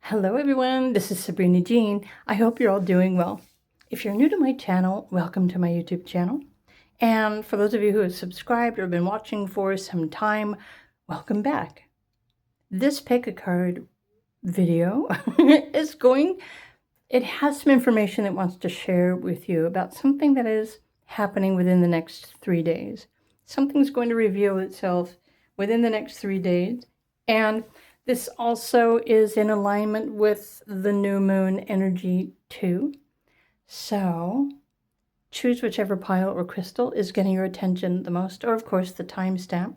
Hello everyone, this is Sabrina Jean. I hope you're all doing well. If you're new to my channel, welcome to my YouTube channel. And for those of you who have subscribed or been watching for some time, welcome back. This pick a card video it has some information it wants to share with you about something that is happening within the next 3 days. Something's going to reveal itself within the next 3 days, and this also is in alignment with the new moon energy too. So choose whichever pile or crystal is getting your attention the most, or of course the timestamp,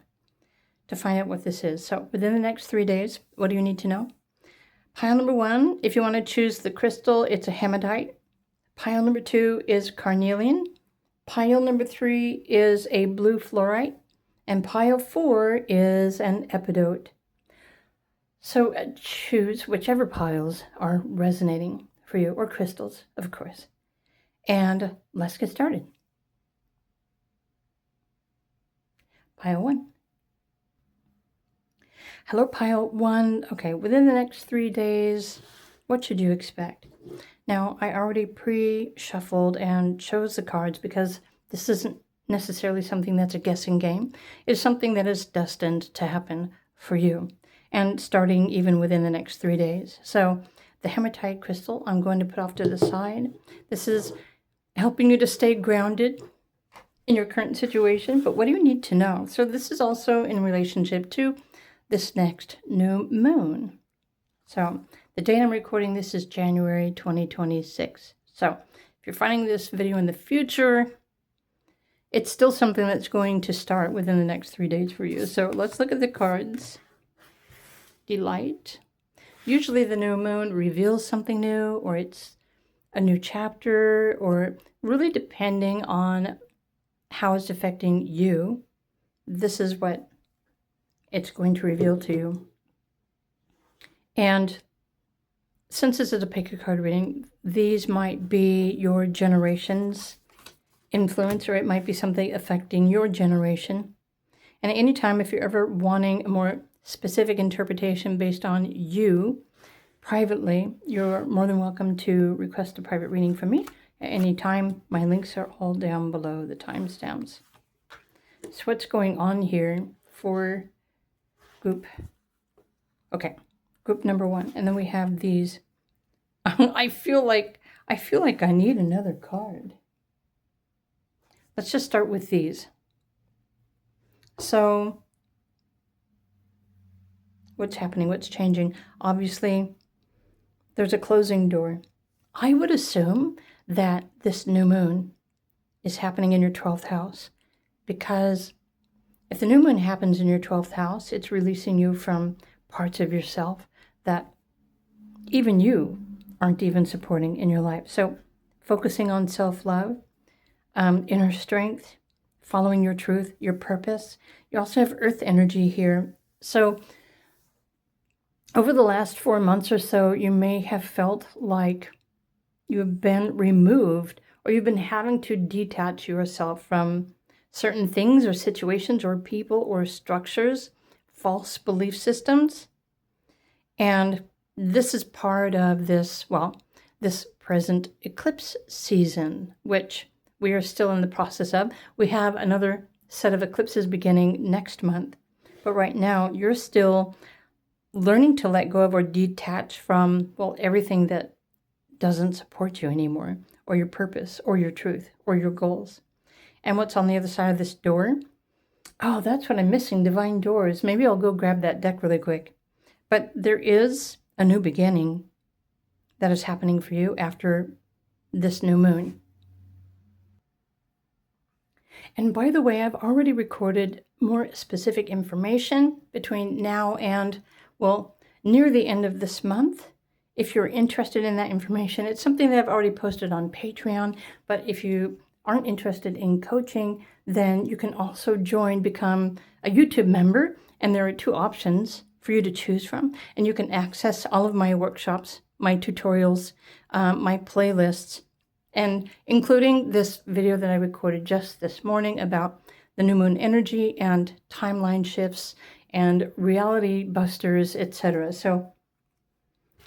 to find out what this is. So within the next 3 days, what do you need to know? Pile number 1, if you want to choose the crystal, it's a hematite. Pile number 2 is carnelian. Pile number 3 is a blue fluorite. And pile 4 is an epidote. So choose whichever piles are resonating for you, or crystals, of course. And let's get started. Pile 1. Hello, pile 1. Okay, within the next 3 days, what should you expect? Now, I already pre-shuffled and chose the cards because this isn't necessarily something that's a guessing game. It's something that is destined to happen for you, and starting even within the next 3 days. So the hematite crystal I'm going to put off to the side. This is helping you to stay grounded in your current situation, but what do you need to know? So this is also in relationship to this next new moon. So the date I'm recording this is January 2026. So if you're finding this video in the future, it's still something that's going to start within the next 3 days for you. So let's look at the cards. Delight. Usually the new moon reveals something new, or it's a new chapter, or really depending on how it's affecting you, this is what it's going to reveal to you. And since this is a pick a card reading, these might be your generation's influence, or it might be something affecting your generation. And at any time, if you're ever wanting a more specific interpretation based on you privately, you're more than welcome to request a private reading from me at any time. My links are all down below the timestamps. So what's going on here for group? Okay, group number 1. And then we have these. I feel like I need another card. Let's just start with these. So what's happening? What's changing? Obviously, there's a closing door. I would assume that this new moon is happening in your 12th house, because if the new moon happens in your 12th house, it's releasing you from parts of yourself that even you aren't even supporting in your life. So focusing on self-love, inner strength, following your truth, your purpose. You also have earth energy here. So over the last 4 months or so, you may have felt like you've been removed, or you've been having to detach yourself from certain things or situations or people or structures, false belief systems. And this is part of this present eclipse season, which we are still in the process of. We have another set of eclipses beginning next month. But right now, you're still learning to let go of or detach from, everything that doesn't support you anymore, or your purpose, or your truth, or your goals. And what's on the other side of this door? Oh, that's what I'm missing, divine doors. Maybe I'll go grab that deck really quick. But there is a new beginning that is happening for you after this new moon. And by the way, I've already recorded more specific information between now and, near the end of this month. If you're interested in that information, it's something that I've already posted on Patreon. But if you aren't interested in coaching, then you can also become a YouTube member. And there are 2 options for you to choose from. And you can access all of my workshops, my tutorials, my playlists, and including this video that I recorded just this morning about the new moon energy and timeline shifts and reality busters, etc. So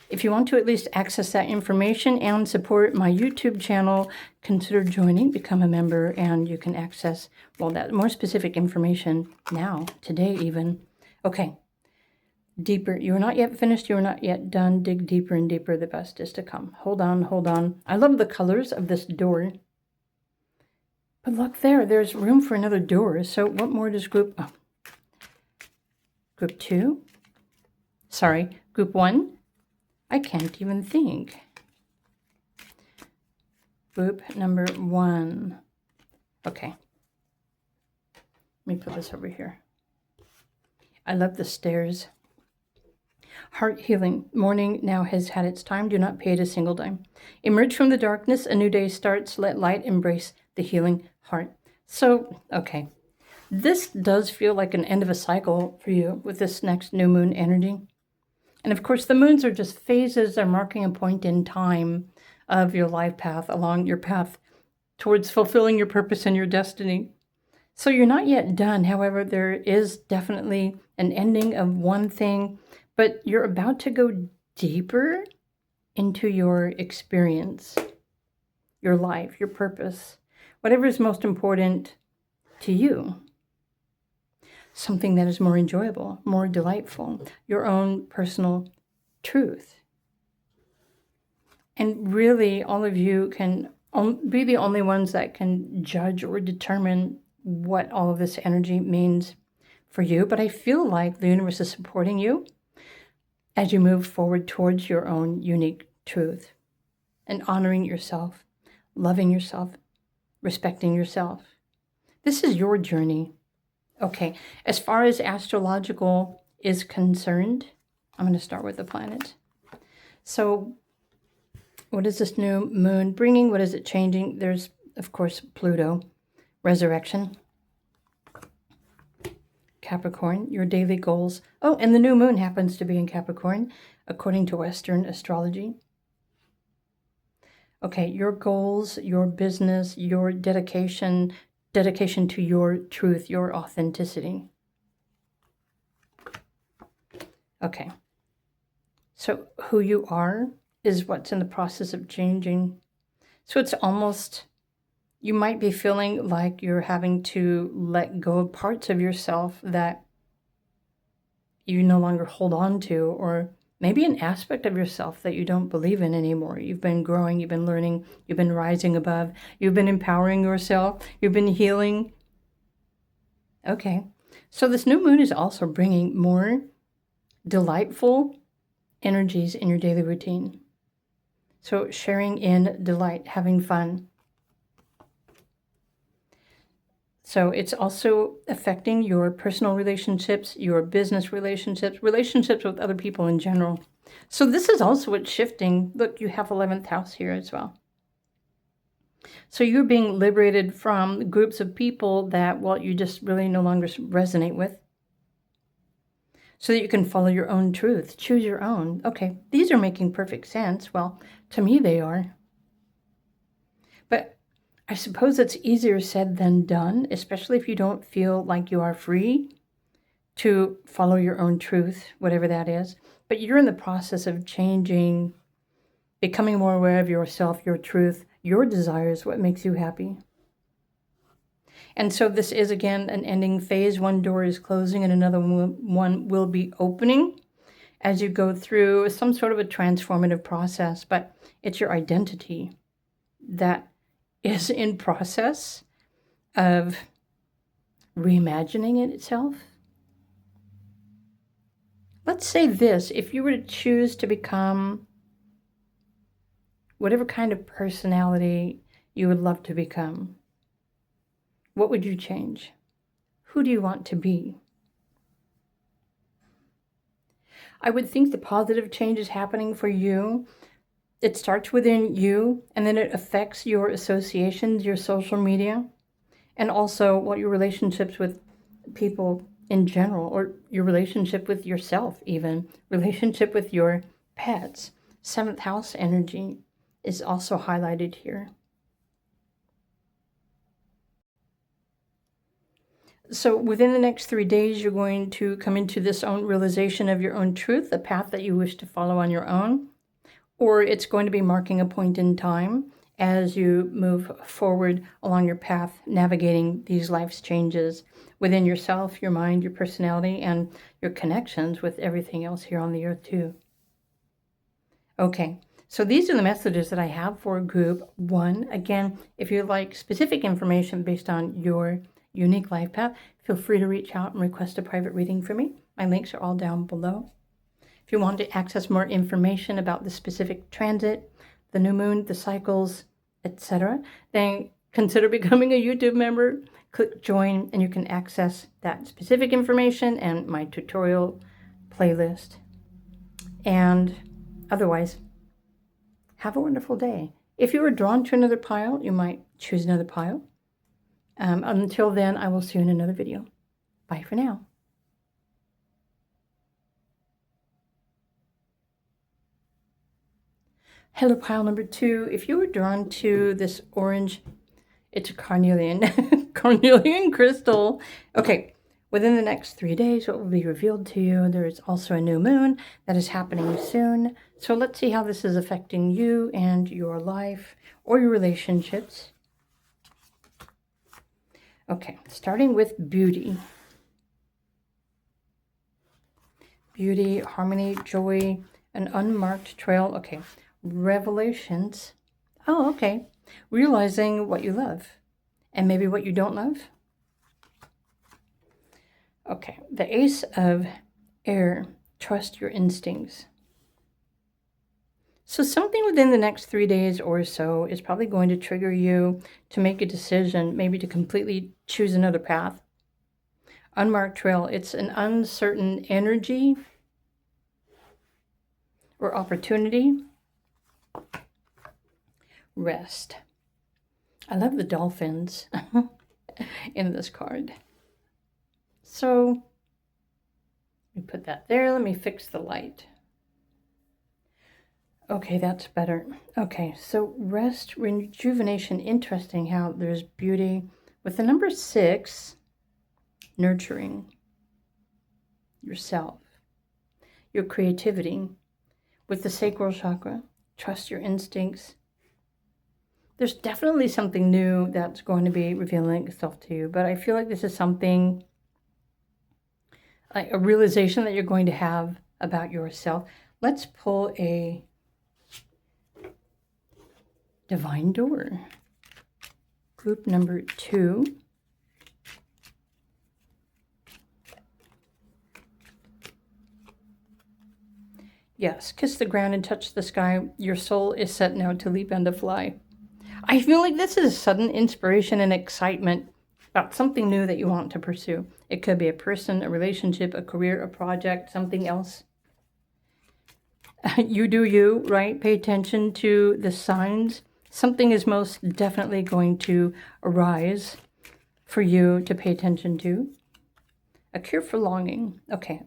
If you want to at least access that information and support my YouTube channel, consider joining, become a member, and you can access, well, that more specific information now, today even. Okay, deeper. You are not yet finished. You are not yet done. Dig deeper and deeper. The best is to come. Hold on, hold on. I love the colors of this door. But look there, there's room for another door. So what more does group 2? Sorry, group 1? I can't even think. Group number 1. Okay. Let me put this over here. I love the stairs. Heart healing. Morning now has had its time. Do not pay it a single dime. Emerge from the darkness. A new day starts. Let light embrace the healing heart. So, okay. This does feel like an end of a cycle for you with this next new moon energy. And of course, the moons are just phases. They're marking a point in time of your life path, along your path towards fulfilling your purpose and your destiny. So you're not yet done. However, there is definitely an ending of one thing, but you're about to go deeper into your experience, your life, your purpose, whatever is most important to you. Something that is more enjoyable, more delightful, your own personal truth. And really, all of you can be the only ones that can judge or determine what all of this energy means for you. But I feel like the universe is supporting you as you move forward towards your own unique truth and honoring yourself, loving yourself, respecting yourself. This is your journey. Okay, as far as astrological is concerned, I'm going to start with the planet. So what is this new moon bringing? What is it changing? There's, of course, Pluto, resurrection, Capricorn, your daily goals. Oh, and the new moon happens to be in Capricorn, according to Western astrology. Okay, your goals, your business, your dedication to your truth, your authenticity. Okay. So who you are is what's in the process of changing. So it's almost, you might be feeling like you're having to let go of parts of yourself that you no longer hold on to, or maybe an aspect of yourself that you don't believe in anymore. You've been growing, you've been learning, you've been rising above, you've been empowering yourself, you've been healing. Okay, so this new moon is also bringing more delightful energies in your daily routine. So sharing in delight, having fun. So it's also affecting your personal relationships, your business relationships, relationships with other people in general. So this is also what's shifting. Look, you have 11th house here as well. So you're being liberated from groups of people that, well, you just really no longer resonate with, so that you can follow your own truth, choose your own. Okay, these are making perfect sense. Well, to me they are. But I suppose it's easier said than done, especially if you don't feel like you are free to follow your own truth, whatever that is. But you're in the process of changing, becoming more aware of yourself, your truth, your desires, what makes you happy. And so this is, again, an ending phase. One door is closing and another one will be opening as you go through some sort of a transformative process. But it's your identity that is in process of reimagining it itself. Let's say this, if you were to choose to become whatever kind of personality you would love to become, what would you change? Who do you want to be? I would think the positive change is happening for you. It starts within you, and then it affects your associations, your social media, and also what your relationships with people in general, or your relationship with yourself even, relationship with your pets. 7th house energy is also highlighted here. So within the next 3 days, you're going to come into this own realization of your own truth, the path that you wish to follow on your own. or it's going to be marking a point in time as you move forward along your path, navigating these life's changes within yourself, your mind, your personality, and your connections with everything else here on the earth too. Okay, so these are the messages that I have for group 1. Again, if you'd like specific information based on your unique life path, feel free to reach out and request a private reading from me. My links are all down below. If you want to access more information about the specific transit, the new moon, the cycles, etc., then consider becoming a YouTube member. Click join and you can access that specific information and my tutorial playlist. And otherwise, have a wonderful day. If you are drawn to another pile, you might choose another pile. Until then, I will see you in another video. Bye for now. Hello, pile number 2. If you were drawn to this orange, it's a carnelian, carnelian crystal. Okay, within the next 3 days, what will be revealed to you? There is also a new moon that is happening soon. So let's see how this is affecting you and your life or your relationships. Okay, starting with beauty. Beauty, harmony, joy, an unmarked trail. Okay. Revelations. Oh, okay. Realizing what you love and maybe what you don't love. Okay. The Ace of Air. Trust your instincts. So something within the next 3 days or so is probably going to trigger you to make a decision, maybe to completely choose another path. Unmarked trail. It's an uncertain energy or opportunity. Rest. I love the dolphins in this card. So let me put that there. Let me fix the light. Okay, that's better. Okay, so rest, rejuvenation. Interesting how there's beauty. With the number 6, nurturing yourself, your creativity. With the sacral chakra, trust your instincts. There's definitely something new that's going to be revealing itself to you, but I feel like this is something, like a realization that you're going to have about yourself. Let's pull a divine door. Group number 2. Yes, kiss the ground and touch the sky. Your soul is set now to leap and to fly. I feel like this is sudden inspiration and excitement about something new that you want to pursue. It could be a person, a relationship, a career, a project, something else. You do you, right? Pay attention to the signs. Something is most definitely going to arise for you to pay attention to. A cure for longing. Okay.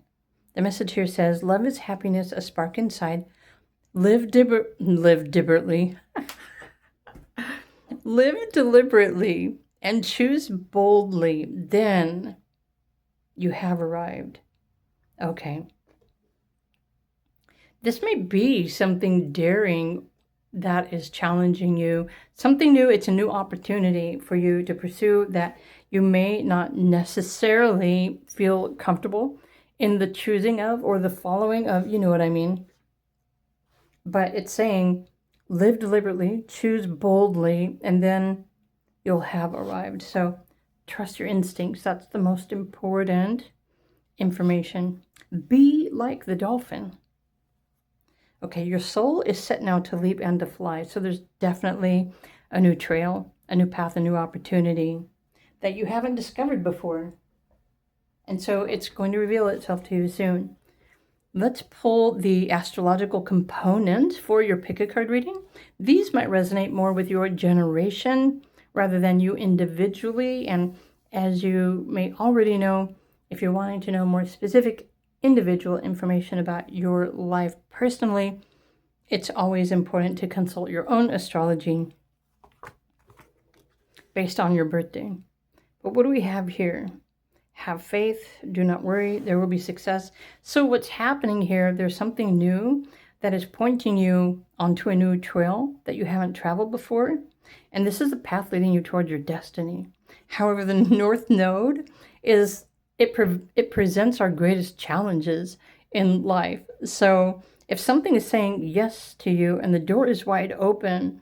The message here says, love is happiness, a spark inside. Live deliberately. Live deliberately and choose boldly. Then you have arrived. Okay. This may be something daring that is challenging you. Something new. It's a new opportunity for you to pursue that you may not necessarily feel comfortable in the choosing of or the following of, you know what I mean. But it's saying, live deliberately, choose boldly, and then you'll have arrived. So trust your instincts. That's the most important information. Be like the dolphin. Okay, your soul is set now to leap and to fly. So there's definitely a new trail, a new path, a new opportunity that you haven't discovered before. And so it's going to reveal itself to you soon. Let's pull the astrological component for your pick a card reading. These might resonate more with your generation rather than you individually. And as you may already know, if you're wanting to know more specific individual information about your life personally, it's always important to consult your own astrology based on your birthday. But what do we have here? Have faith, do not worry, there will be success. So what's happening here, there's something new that is pointing you onto a new trail that you haven't traveled before. And this is the path leading you toward your destiny. However, the North Node is, it presents our greatest challenges in life. So if something is saying yes to you and the door is wide open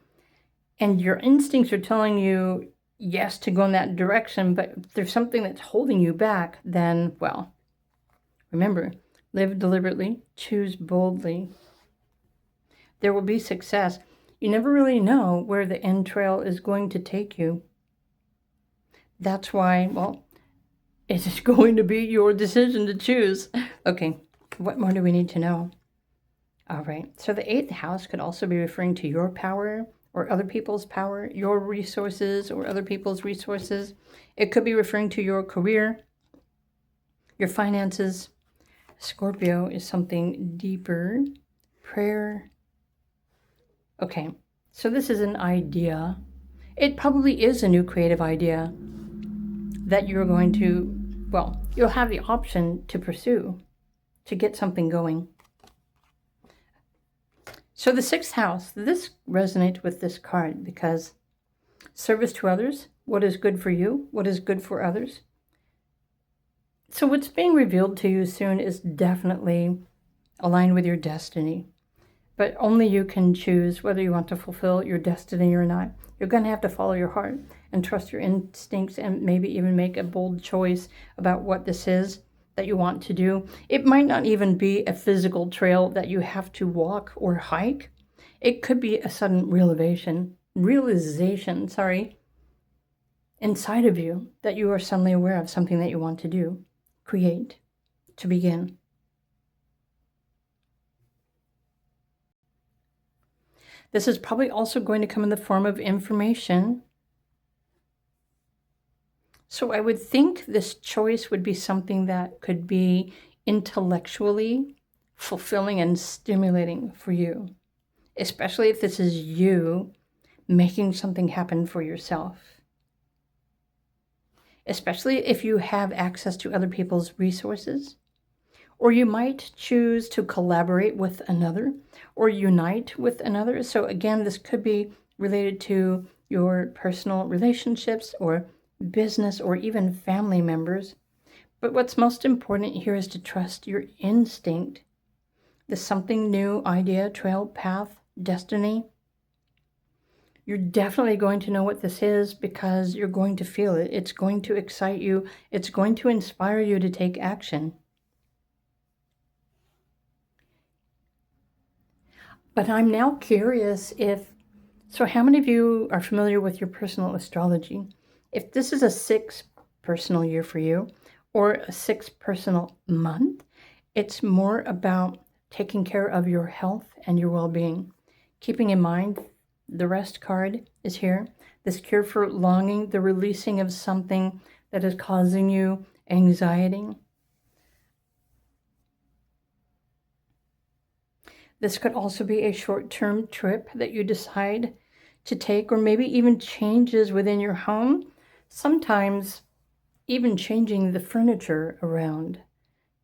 and your instincts are telling you yes to go in that direction, but if there's something that's holding you back, then, well, remember, live deliberately, choose boldly. There will be success. You never really know where the end trail is going to take you. That's why, well, it is going to be your decision to choose. Okay, what more do we need to know? All right, so the 8th house could also be referring to your power or other people's power, your resources or other people's resources. It could be referring to your career, your finances. Scorpio is something deeper. Prayer. Okay, so this is an idea. It probably is a new creative idea that you're going to, well, you'll have the option to pursue, to get something going. So the 6th house, this resonates with this card because service to others, what is good for you, what is good for others. So what's being revealed to you soon is definitely aligned with your destiny. But only you can choose whether you want to fulfill your destiny or not. You're going to have to follow your heart and trust your instincts and maybe even make a bold choice about what this is that you want to do. It might not even be a physical trail that you have to walk or hike. It could be a sudden realization, inside of you that you are suddenly aware of something that you want to do, create, to begin. This is probably also going to come in the form of information. So I would think this choice would be something that could be intellectually fulfilling and stimulating for you, especially if this is you making something happen for yourself. Especially if you have access to other people's resources. Or you might choose to collaborate with another or unite with another. So again, this could be related to your personal relationships or business or even family members. But what's most important here is to trust your instinct. This something new, idea, trail, path, destiny. You're definitely going to know what this is because you're going to feel it. It's going to excite you. It's going to inspire you to take action. But I'm now curious so how many of you are familiar with your personal astrology? If this is a 6 personal year for you or a 6 personal month, it's more about taking care of your health and your well-being. Keeping in mind, the rest card is here. This cure for longing, the releasing of something that is causing you anxiety. This could also be a short-term trip that you decide to take, or maybe even changes within your home. Sometimes even changing the furniture around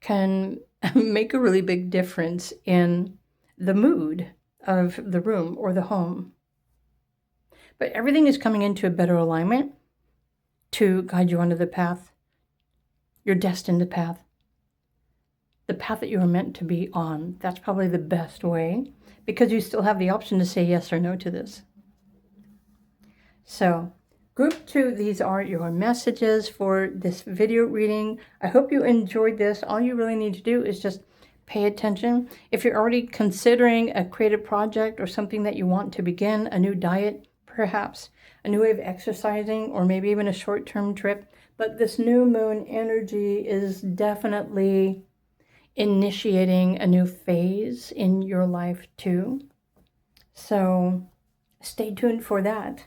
can make a really big difference in the mood of the room or the home. But everything is coming into a better alignment to guide you onto the path, your destined path. The path that you are meant to be on. That's probably the best way because you still have the option to say yes or no to this. So, group 2, these are your messages for this video reading. I hope you enjoyed this. All you really need to do is just pay attention. If you're already considering a creative project or something that you want to begin, a new diet, perhaps a new way of exercising, or maybe even a short-term trip, but this new moon energy is definitely initiating a new phase in your life too. So stay tuned for that.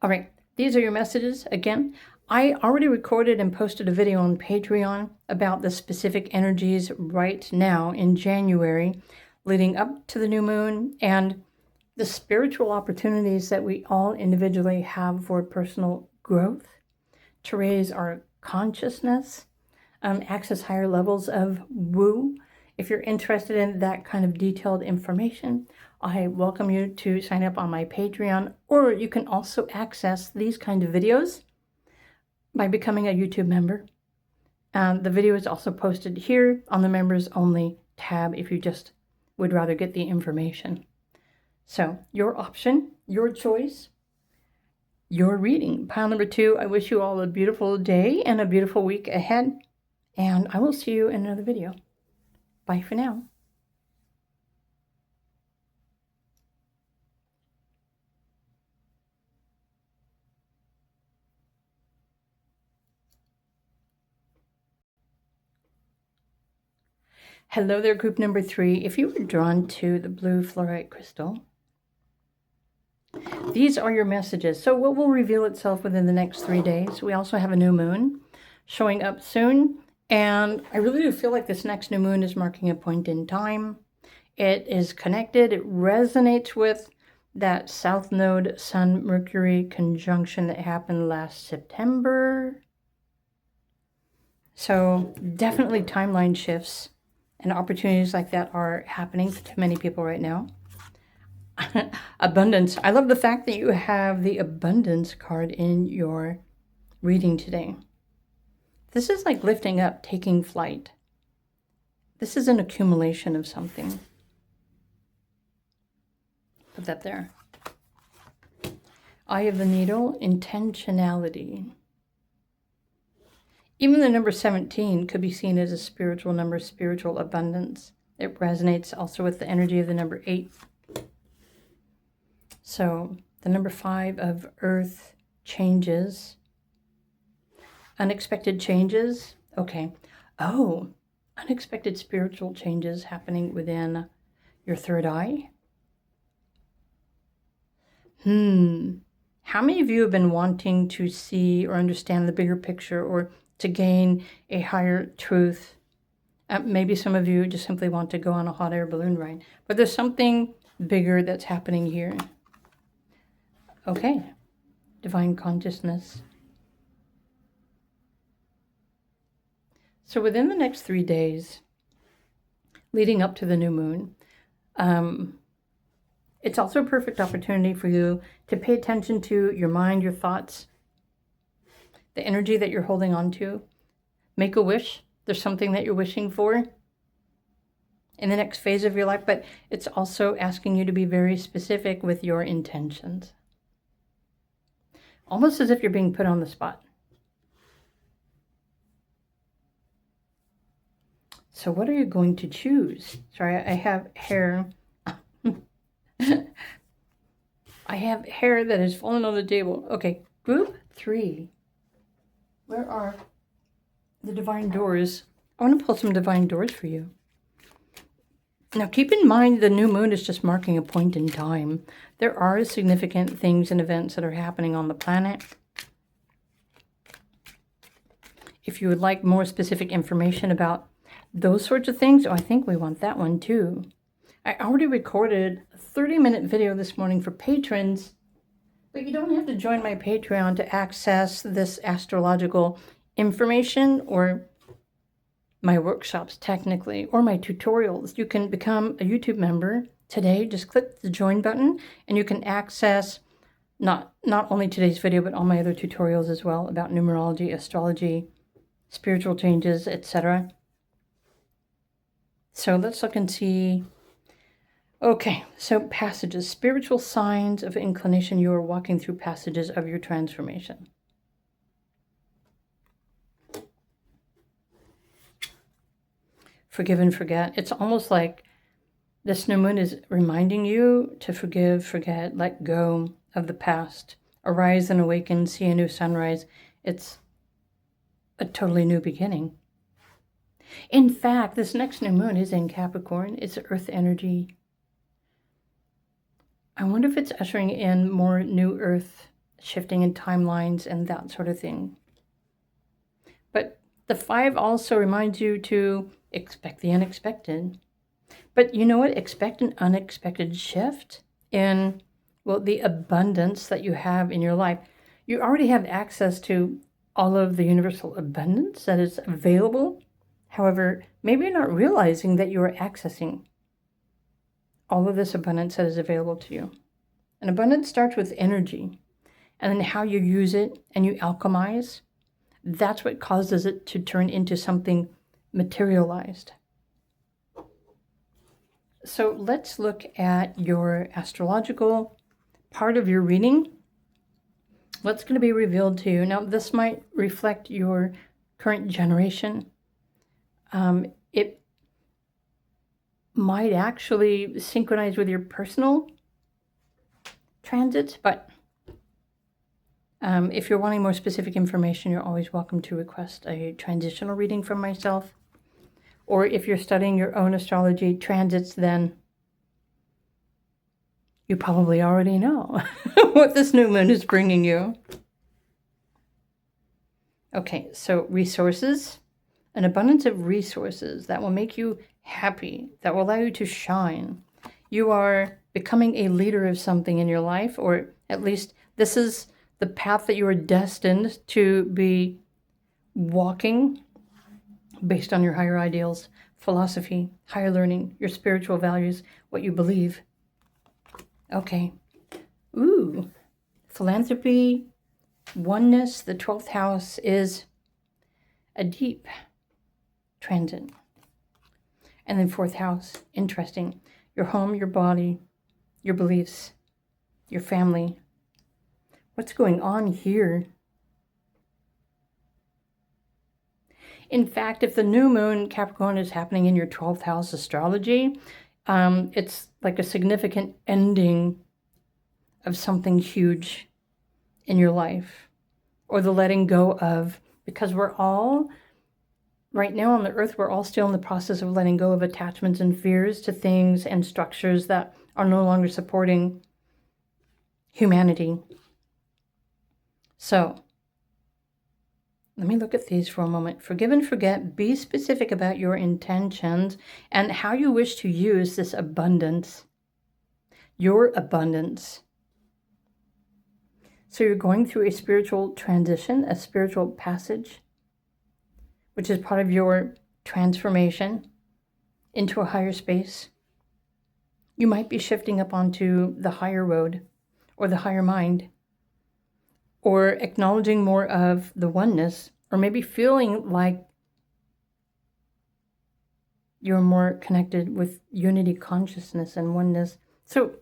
All right, these are your messages. Again, I already recorded and posted a video on Patreon about the specific energies right now in January, leading up to the new moon, and the spiritual opportunities that we all individually have for personal growth, to raise our consciousness, access higher levels of woo If you're interested in that kind of detailed information, I welcome you to sign up on my Patreon, or you can also access these kind of videos by becoming a YouTube member. The video is also posted here on the members only tab if you just would rather get the information. So your option, your choice, your reading. Pile number 2, I wish you all a beautiful day and a beautiful week ahead. And I will see you in another video. Bye for now. Hello there, group number 3. If you were drawn to the blue fluorite crystal, these are your messages. So what will reveal itself within the next 3 days? We also have a new moon showing up soon. And I really do feel like this next new moon is marking a point in time. It is connected. It resonates with that South Node Sun-Mercury conjunction that happened last September. So definitely timeline shifts and opportunities like that are happening to many people right now. Abundance. I love the fact that you have the abundance card in your reading today. This is like lifting up, taking flight. This is an accumulation of something. Put that there. Eye of the Needle, intentionality. Even the number 17 could be seen as a spiritual number, spiritual abundance. It resonates also with the energy of the number 8. So the number 5 of Earth, changes. Unexpected changes. Okay. Oh, unexpected spiritual changes happening within your third eye. How many of you have been wanting to see or understand the bigger picture, or to gain a higher truth? Maybe some of you just simply want to go on a hot air balloon ride, but there's something bigger that's happening here. Okay, divine consciousness. So within the next 3 days, leading up to the new moon, it's also a perfect opportunity for you to pay attention to your mind, your thoughts, the energy that you're holding on to. Make a wish. There's something that you're wishing for in the next phase of your life, but it's also asking you to be very specific with your intentions. Almost as if you're being put on the spot. So what are you going to choose? Sorry, I have hair. I have hair that has fallen on the table. Okay, group 3. Where are the divine doors? I want to pull some divine doors for you. Now, keep in mind the new moon is just marking a point in time. There are significant things and events that are happening on the planet. If you would like more specific information about those sorts of things, I think we want that one too. I already recorded a 30-minute video this morning for patrons, but you don't have to join my Patreon to access this astrological information or my workshops technically, or my tutorials. You can become a YouTube member today. Just click the join button and you can access not only today's video, but all my other tutorials as well about numerology, astrology, spiritual changes, etc. So let's look and see. Okay, so passages, spiritual signs of inclination. You are walking through passages of your transformation. Forgive and forget. It's almost like this new moon is reminding you to forgive, forget, let go of the past. Arise and awaken, see a new sunrise. It's a totally new beginning. In fact, this next new moon is in Capricorn. It's earth energy. I wonder if it's ushering in more new earth, shifting in timelines and that sort of thing. But the 5 also reminds you to expect the unexpected. But you know what? Expect an unexpected shift in, well, the abundance that you have in your life. You already have access to all of the universal abundance that is available. However, maybe you're not realizing that you are accessing all of this abundance that is available to you. And abundance starts with energy, and then how you use it and you alchemize. That's what causes it to turn into something materialized. So let's look at your astrological part of your reading. What's going to be revealed to you? Now, this might reflect your current generation. It might actually synchronize with your personal transits, but if you're wanting more specific information, you're always welcome to request a transitional reading from myself. Or if you're studying your own astrology transits, then you probably already know what this new moon is bringing you. Okay, so resources, an abundance of resources that will make you happy, that will allow you to shine. You are becoming a leader of something in your life, or at least this is the path that you are destined to be walking based on your higher ideals, philosophy, higher learning, your spiritual values, what you believe. Okay. Ooh. Philanthropy, oneness, the 12th house is a deep transit. And then 4th house, interesting. Your home, your body, your beliefs, your family. What's going on here? In fact, if the new moon Capricorn is happening in your 12th house astrology, it's like a significant ending of something huge in your life, or the letting go of, because we're all, right now on the earth, we're all still in the process of letting go of attachments and fears to things and structures that are no longer supporting humanity. So, let me look at these for a moment. Forgive and forget. Be specific about your intentions and how you wish to use this abundance, your abundance. So you're going through a spiritual transition, a spiritual passage, which is part of your transformation into a higher space. You might be shifting up onto the higher road or the higher mind, or acknowledging more of the oneness, or maybe feeling like you're more connected with unity consciousness and oneness. So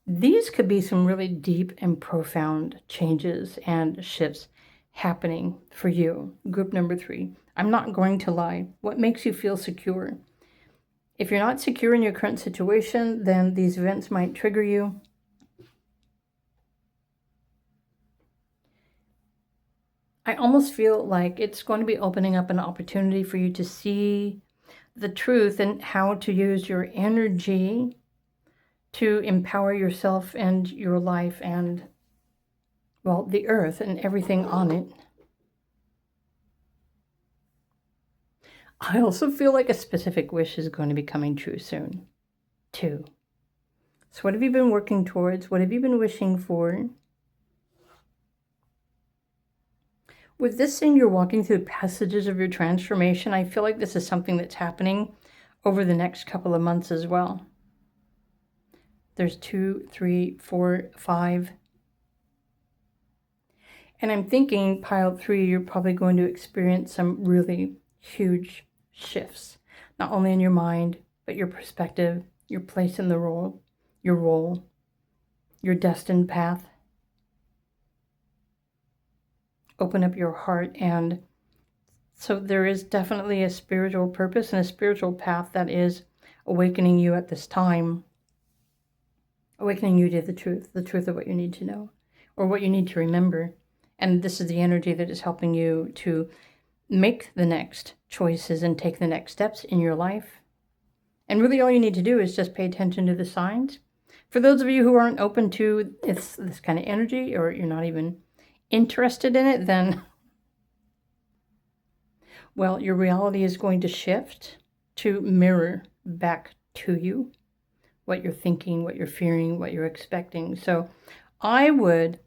these could be some really deep and profound changes and shifts happening for you. Group number 3. I'm not going to lie. What makes you feel secure? If you're not secure in your current situation, then these events might trigger you. I almost feel like it's going to be opening up an opportunity for you to see the truth and how to use your energy to empower yourself and your life and, well, the earth and everything on it. I also feel like a specific wish is going to be coming true soon, too. So what have you been working towards? What have you been wishing for? With this thing, you're walking through the passages of your transformation. I feel like this is something that's happening over the next couple of months as well. There's 2, 3, 4, 5. And I'm thinking pile 3, you're probably going to experience some really huge shifts, not only in your mind, but your perspective, your place in the role, your destined path. Open up your heart, and so there is definitely a spiritual purpose and a spiritual path that is awakening you at this time, awakening you to the truth of what you need to know or what you need to remember. And this is the energy that is helping you to make the next choices and take the next steps in your life. And really all you need to do is just pay attention to the signs. For those of you who aren't open to this kind of energy, or you're not even interested in it, then, well, your reality is going to shift to mirror back to you what you're thinking, what you're fearing, what you're expecting. So I would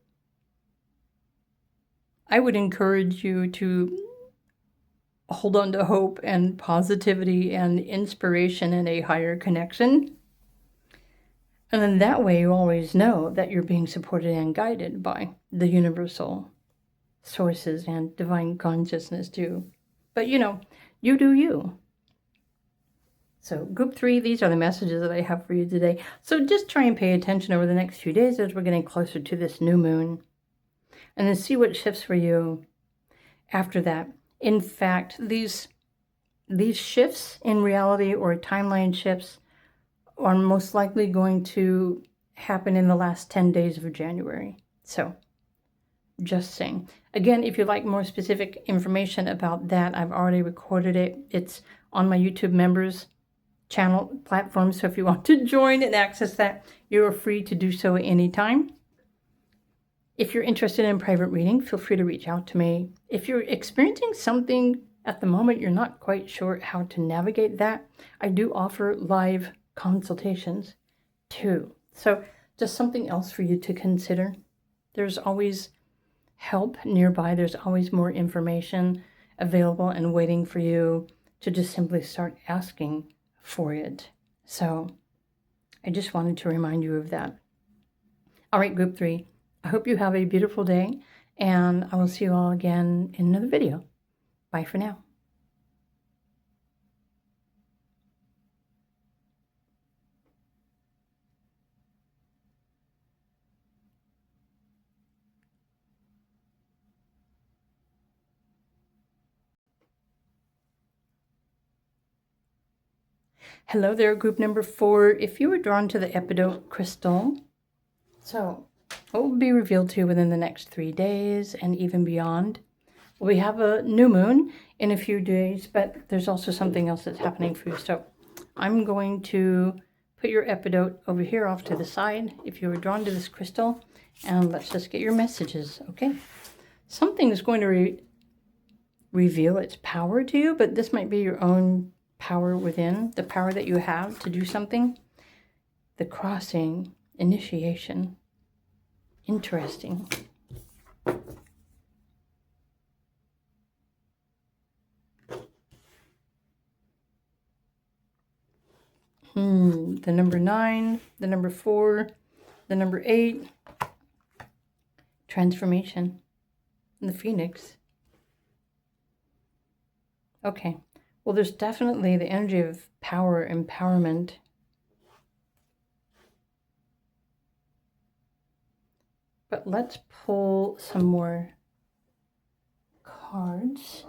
encourage you to hold on to hope and positivity and inspiration and a higher connection. And then that way you always know that you're being supported and guided by the universal sources and divine consciousness too. But you do you. So group 3, these are the messages that I have for you today. So just try and pay attention over the next few days as we're getting closer to this new moon. And then see what shifts for you after that. In fact, these shifts in reality or timeline shifts are most likely going to happen in the last 10 days of January. So just saying. Again, if you'd like more specific information about that, I've already recorded it. It's on my YouTube members channel platform. So if you want to join and access that, you are free to do so anytime. If you're interested in private reading, feel free to reach out to me. If you're experiencing something at the moment, you're not quite sure how to navigate that, I do offer live consultations too. So just something else for you to consider. There's always help nearby. There's always more information available and waiting for you to just simply start asking for it. So I just wanted to remind you of that. All right, group 3. I hope you have a beautiful day, and I will see you all again in another video. Bye for now. Hello there, group number 4. If you were drawn to the Epidote crystal, so what will be revealed to you within the next 3 days and even beyond? We have a new moon in a few days, but there's also something else that's happening for you. So I'm going to put your Epidote over here off to the side if you were drawn to this crystal, and let's just get your messages, okay? Something is going to reveal its power to you, but this might be your own power within, the power that you have to do something. The crossing, initiation. Interesting. The number 9, the number 4, the number 8. Transformation. And the Phoenix. Okay. Well, there's definitely the energy of power, empowerment. But let's pull some more cards.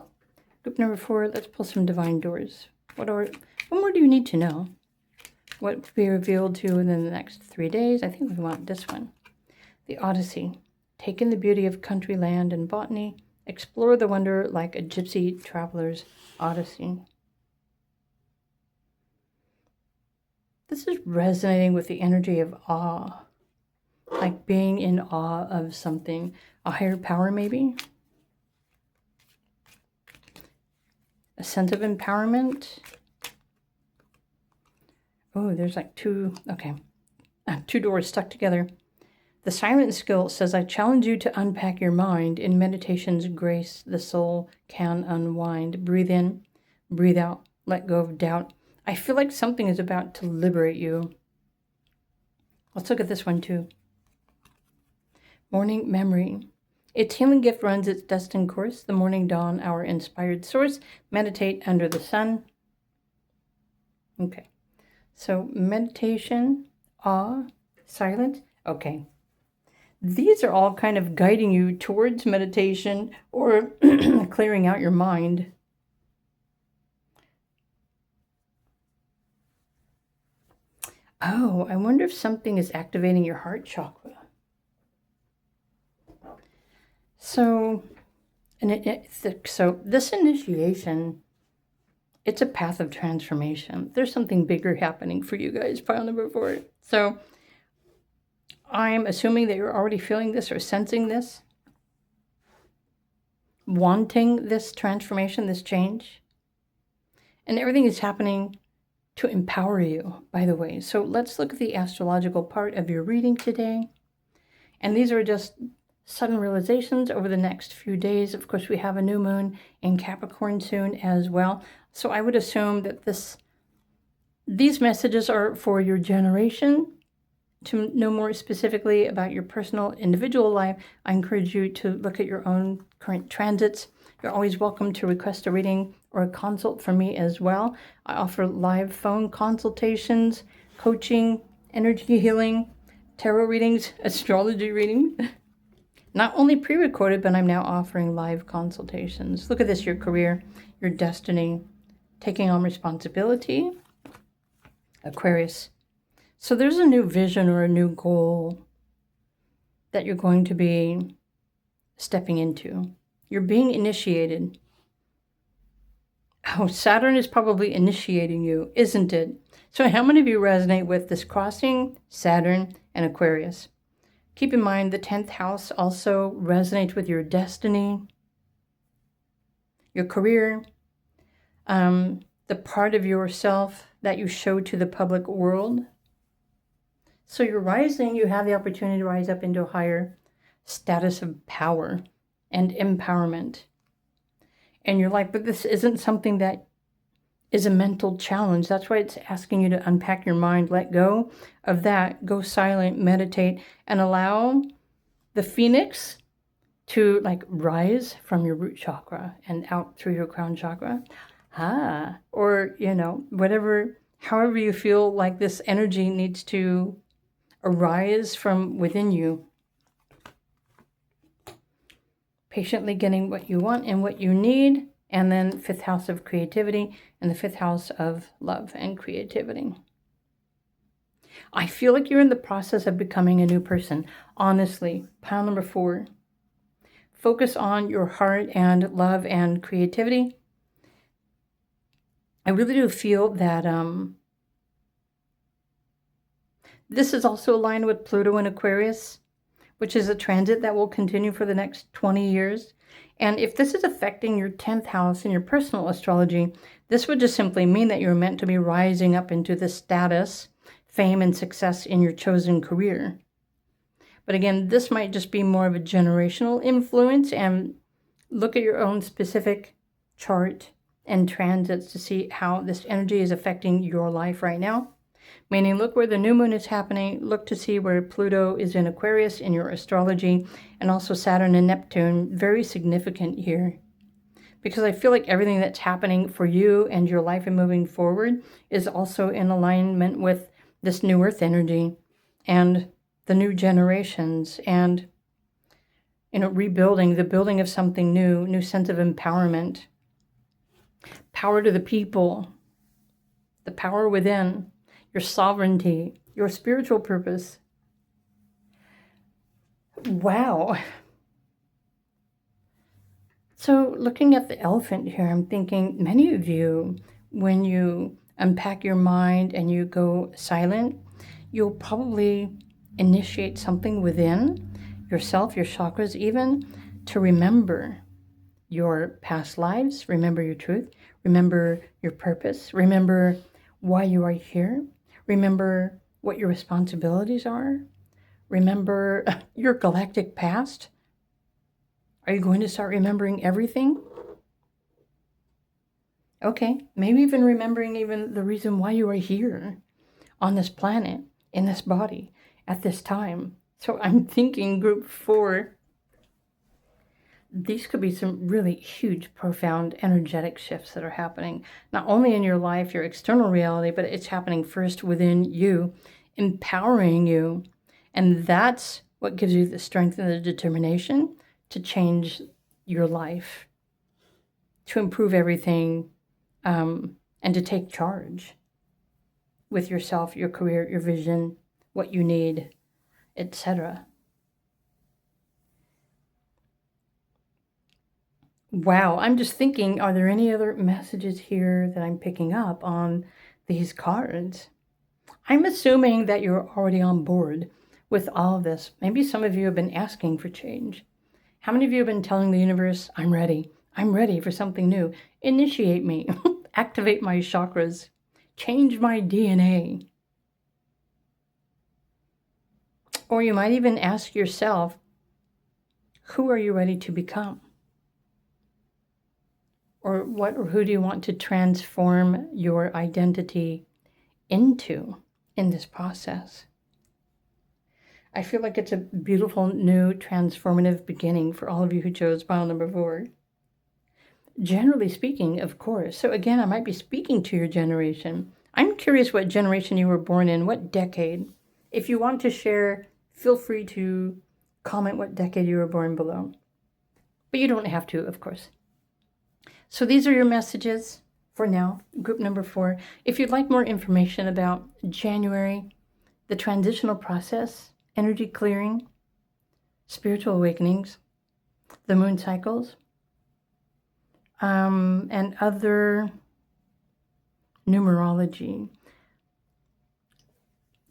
Group number 4, let's pull some divine doors. What more do you need to know? What will be revealed to you within the next 3 days? I think we want this one. The Odyssey. Take in the beauty of country, land, and botany. Explore the wonder like a gypsy traveler's odyssey. This is resonating with the energy of awe. Like being in awe of something. A higher power, maybe? A sense of empowerment. Oh, there's like 2, okay. 2 doors stuck together. The silent skill says, I challenge you to unpack your mind. In meditation's grace, the soul can unwind. Breathe in, breathe out, let go of doubt. I feel like something is about to liberate you. Let's look at this one too. Morning memory. Its healing gift runs its destined course. The morning dawn, our inspired source. Meditate under the sun. Okay. So meditation, awe, silence. Okay. These are all kind of guiding you towards meditation or clearing out your mind. Oh, I wonder if something is activating your heart chakra. So, so this initiation, it's a path of transformation. There's something bigger happening for you guys, pile number 4. So I'm assuming that you're already feeling this or sensing this, wanting this transformation, this change. And everything is happening to empower you, by the way. So let's look at the astrological part of your reading today. And these are just sudden realizations over the next few days. Of course, we have a new moon in Capricorn soon as well. So I would assume that these messages are for your generation. To know more specifically about your personal individual life, I encourage you to look at your own current transits. You're always welcome to request a reading or a consult from me as well. I offer live phone consultations, coaching, energy healing, tarot readings, astrology readings. Not only pre-recorded, but I'm now offering live consultations. Look at this, your career, your destiny, taking on responsibility. Aquarius. So there's a new vision or a new goal that you're going to be stepping into. You're being initiated. Oh, Saturn is probably initiating you, isn't it? So how many of you resonate with this crossing, Saturn and Aquarius? Keep in mind the 10th house also resonates with your destiny, your career, the part of yourself that you show to the public world. So you're rising, you have the opportunity to rise up into a higher status of power and empowerment in your life. But this isn't something that is a mental challenge. That's why it's asking you to unpack your mind, let go of that, go silent, meditate, and allow the phoenix to rise from your root chakra and out through your crown chakra. Or, however you feel like this energy needs to arise from within you. Patiently getting what you want and what you need. And then 5th house of creativity and the 5th house of love and creativity. I feel like you're in the process of becoming a new person. Honestly, pile number 4. Focus on your heart and love and creativity. I really do feel that this is also aligned with Pluto in Aquarius, which is a transit that will continue for the next 20 years. And if this is affecting your 10th house in your personal astrology, this would just simply mean that you're meant to be rising up into the status, fame, and success in your chosen career. But again, this might just be more of a generational influence, and look at your own specific chart and transits to see how this energy is affecting your life right now. Meaning, look where the new moon is happening. Look to see where Pluto is in Aquarius in your astrology, and also Saturn and Neptune, very significant here. Because I feel like everything that's happening for you and your life and moving forward is also in alignment with this new earth energy and the new generations and, rebuilding, the building of something new sense of empowerment. Power to the people, the power within, your sovereignty, your spiritual purpose. Wow. So looking at the elephant here, I'm thinking many of you, when you unpack your mind and you go silent, you'll probably initiate something within yourself, your chakras even, to remember your past lives, remember your truth, remember your purpose, remember why you are here, remember what your responsibilities are, remember your galactic past. Are you going to start remembering everything? Okay, maybe even remembering even the reason why you are here on this planet, in this body, at this time. So I'm thinking group 4, these could be some really huge, profound, energetic shifts that are happening, not only in your life, your external reality, but it's happening first within you, empowering you. And that's what gives you the strength and the determination to change your life, to improve everything, and to take charge with yourself, your career, your vision, what you need, etc. Wow, I'm just thinking, are there any other messages here that I'm picking up on these cards? I'm assuming that you're already on board with all of this. Maybe some of you have been asking for change. How many of you have been telling the universe, I'm ready for something new. Initiate me, activate my chakras, change my DNA. Or you might even ask yourself, Who are you ready to become? Or who do you want to transform your identity into in this process? I feel like it's a beautiful, new, transformative beginning for all of you who chose pile number 4. Generally speaking, of course. So again, I might be speaking to your generation. I'm curious what generation you were born in, what decade. If you want to share, feel free to comment what decade you were born below. But you don't have to, of course. So these are your messages for now, group number 4. If you'd like more information about January, the transitional process, energy clearing, spiritual awakenings, the moon cycles, and other numerology,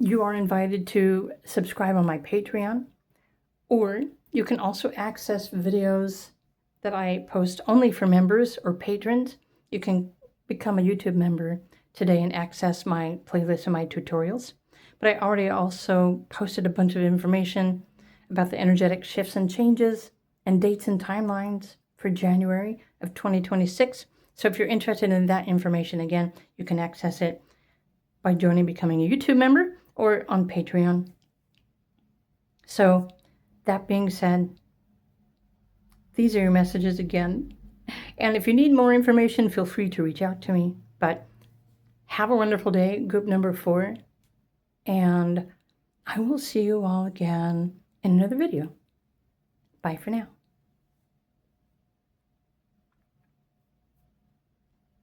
you are invited to subscribe on my Patreon, or you can also access videos that I post only for members or patrons. You can become a YouTube member today and access my playlist and my tutorials. But I already also posted a bunch of information about the energetic shifts and changes and dates and timelines for January of 2026. So if you're interested in that information, again, you can access it by becoming a YouTube member or on Patreon. So that being said, these are your messages again. And if you need more information, feel free to reach out to me. But have a wonderful day, group number 4. And I will see you all again in another video. Bye for now.